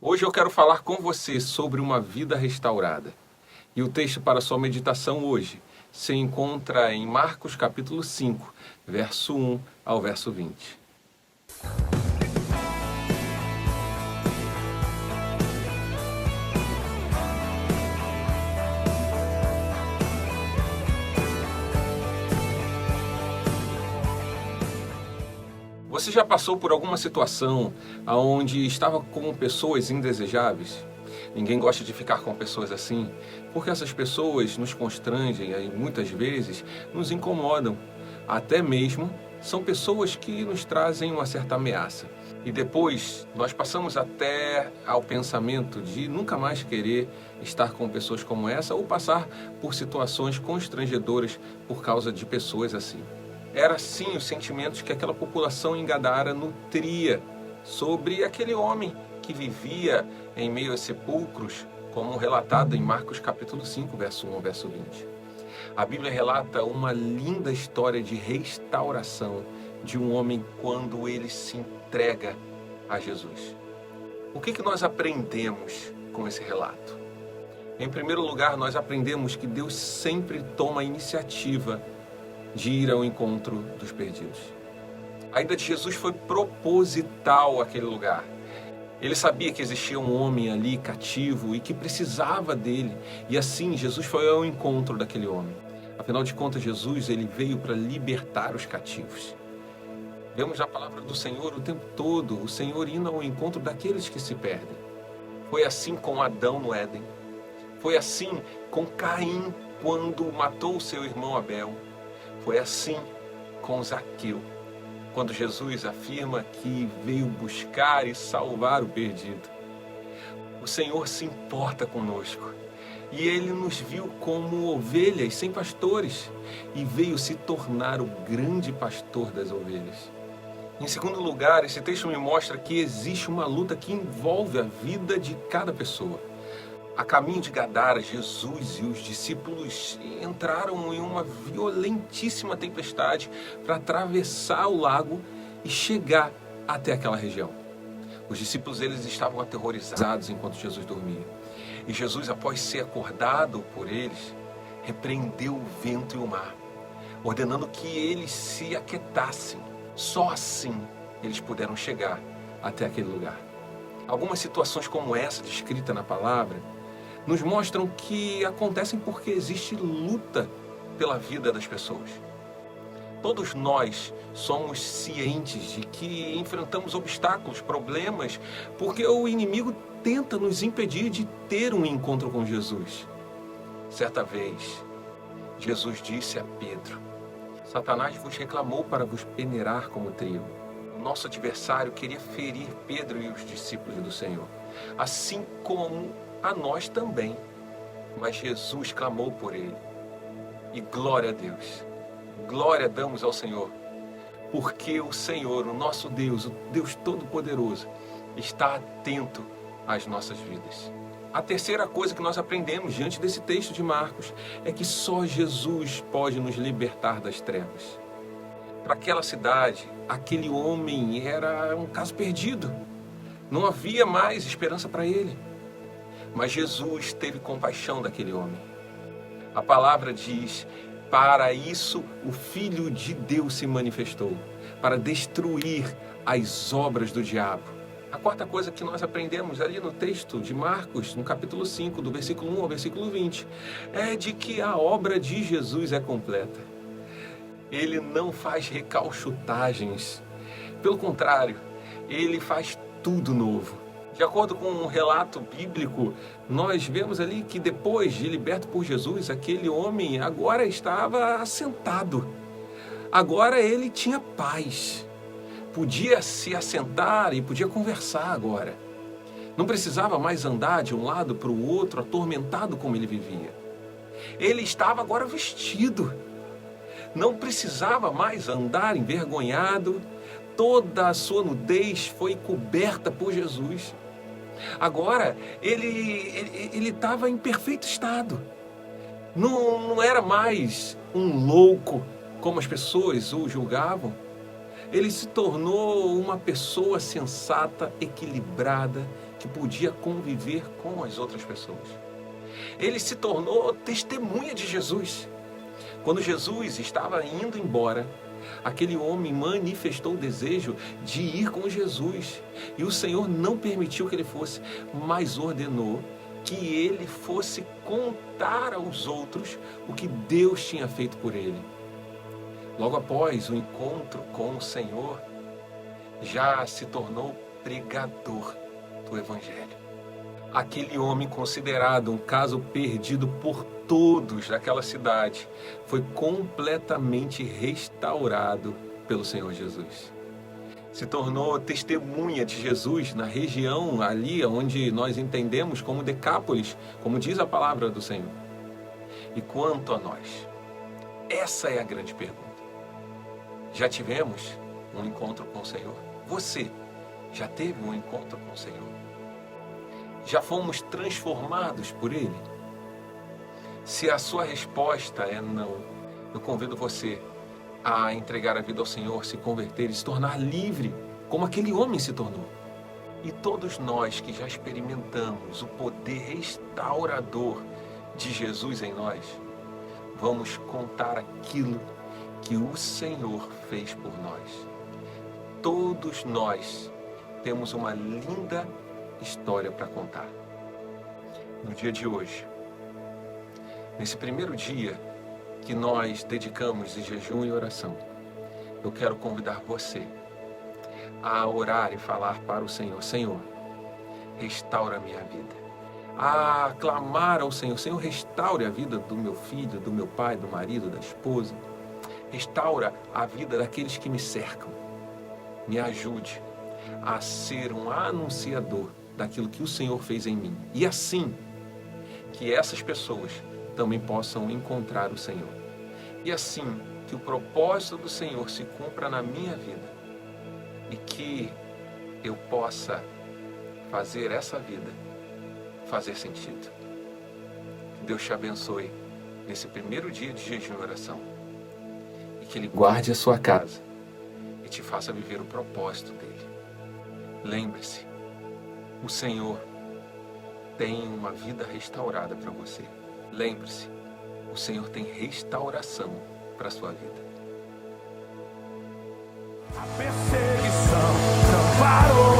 Hoje eu quero falar com você sobre uma vida restaurada. E o texto para sua meditação hoje se encontra em Marcos capítulo 5, verso 1 ao verso 20. Você já passou por alguma situação onde estava com pessoas indesejáveis? Ninguém gosta de ficar com pessoas assim, porque essas pessoas nos constrangem e muitas vezes nos incomodam. Até mesmo são pessoas que nos trazem uma certa ameaça. E depois nós passamos até ao pensamento de nunca mais querer estar com pessoas como essa ou passar por situações constrangedoras por causa de pessoas assim. Era sim os sentimentos que aquela população em Gadara nutria sobre aquele homem que vivia em meio a sepulcros, como relatado em Marcos capítulo 5, verso 1 ao verso 20. A Bíblia relata uma linda história de restauração de um homem quando ele se entrega a Jesus. O que nós aprendemos com esse relato? Em primeiro lugar, nós aprendemos que Deus sempre toma a iniciativa de ir ao encontro dos perdidos. A ida de Jesus foi proposital àquele lugar. Ele sabia que existia um homem ali cativo e que precisava dele. E assim, Jesus foi ao encontro daquele homem. Afinal de contas, Jesus ele veio para libertar os cativos. Vemos na palavra do Senhor o tempo todo, o Senhor indo ao encontro daqueles que se perdem. Foi assim com Adão no Éden. Foi assim com Caim quando matou o seu irmão Abel. Foi assim com Zaqueu, quando Jesus afirma que veio buscar e salvar o perdido. O Senhor se importa conosco e Ele nos viu como ovelhas sem pastores e veio se tornar o grande pastor das ovelhas. Em segundo lugar, esse texto me mostra que existe uma luta que envolve a vida de cada pessoa. A caminho de Gadara, Jesus e os discípulos entraram em uma violentíssima tempestade para atravessar o lago e chegar até aquela região. Os discípulos eles estavam aterrorizados enquanto Jesus dormia. E Jesus, após ser acordado por eles, repreendeu o vento e o mar, ordenando que eles se aquietassem. Só assim eles puderam chegar até aquele lugar. Algumas situações como essa descrita na palavra nos mostram que acontecem porque existe luta pela vida das pessoas. Todos nós somos cientes de que enfrentamos obstáculos, problemas, porque o inimigo tenta nos impedir de ter um encontro com Jesus. Certa vez, Jesus disse a Pedro: Satanás vos reclamou para vos peneirar como trigo. O nosso adversário queria ferir Pedro e os discípulos do Senhor, assim como a nós também. Mas Jesus clamou por ele. E glória a Deus. Glória damos ao Senhor. Porque o Senhor, o nosso Deus, o Deus Todo-Poderoso, está atento às nossas vidas. A terceira coisa que nós aprendemos diante desse texto de Marcos é que só Jesus pode nos libertar das trevas. Para aquela cidade, aquele homem era um caso perdido. Não havia mais esperança para ele. Mas Jesus teve compaixão daquele homem. A palavra diz: para isso o Filho de Deus se manifestou, para destruir as obras do diabo. A quarta coisa que nós aprendemos ali no texto de Marcos, no capítulo 5, do versículo 1 ao versículo 20, é de que a obra de Jesus é completa. Ele não faz recalchutagens. Pelo contrário, ele faz tudo novo. De acordo com um relato bíblico, nós vemos ali que depois de liberto por Jesus, aquele homem agora estava assentado. Agora ele tinha paz. Podia se assentar e podia conversar agora. Não precisava mais andar de um lado para o outro, atormentado como ele vivia. Ele estava agora vestido. Não precisava mais andar envergonhado. Toda a sua nudez foi coberta por Jesus. Agora, ele estava em perfeito estado. Não era mais um louco, como as pessoas o julgavam. Ele se tornou uma pessoa sensata, equilibrada que podia conviver com as outras pessoas. Ele se tornou testemunha de Jesus. Quando Jesus estava indo embora, aquele homem manifestou o desejo de ir com Jesus. E o Senhor não permitiu que ele fosse, mas ordenou que ele fosse contar aos outros o que Deus tinha feito por ele. Logo após o encontro com o Senhor, já se tornou pregador do Evangelho. Aquele homem, considerado um caso perdido por todos daquela cidade, foi completamente restaurado pelo Senhor Jesus. Se tornou testemunha de Jesus na região ali onde nós entendemos como Decápolis, como diz a palavra do Senhor. E quanto a nós? Essa é a grande pergunta. Já tivemos um encontro com o Senhor? Você já teve um encontro com o Senhor? Já fomos transformados por Ele? Se a sua resposta é não, eu convido você a entregar a vida ao Senhor, se converter e se tornar livre, como aquele homem se tornou. E todos nós que já experimentamos o poder restaurador de Jesus em nós, vamos contar aquilo que o Senhor fez por nós. Todos nós temos uma linda história para contar. No dia de hoje, nesse primeiro dia que nós dedicamos de jejum e oração, eu quero convidar você a orar e falar para o Senhor: Senhor, restaura a minha vida. A clamar ao Senhor: Senhor, restaure a vida do meu filho, do meu pai, do marido, da esposa. Restaura a vida daqueles que me cercam. Me ajude a ser um anunciador daquilo que o Senhor fez em mim. E assim, que essas pessoas também possam encontrar o Senhor. E assim, que o propósito do Senhor se cumpra na minha vida. E que eu possa fazer essa vida fazer sentido. Que Deus te abençoe nesse primeiro dia de jejum e oração. E que Ele guarde a sua casa e te faça viver o propósito dEle. Lembre-se, o Senhor tem uma vida restaurada para você. Lembre-se, o Senhor tem restauração para a sua vida. A perseguição não parou.